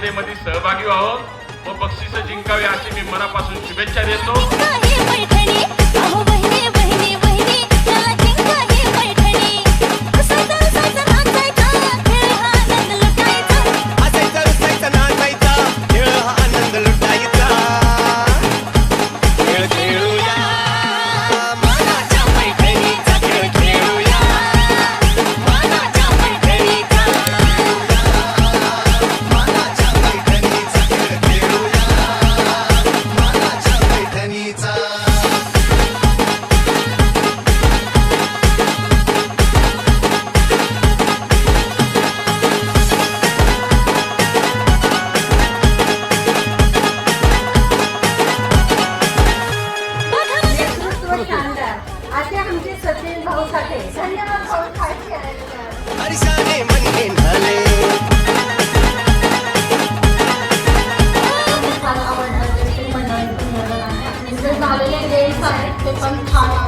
स्पर्धेमध्ये सहभागी व्हावं व बक्षीस जिंकावे अशी मी मनापासून शुभेच्छा देतो. असे आमचे सचिन भाऊ साठे धन्यवाद भाऊ काय हर्षाने मनके झाले आवडलं ते मंडळी झालेले गेम्स आहेत ते पण छान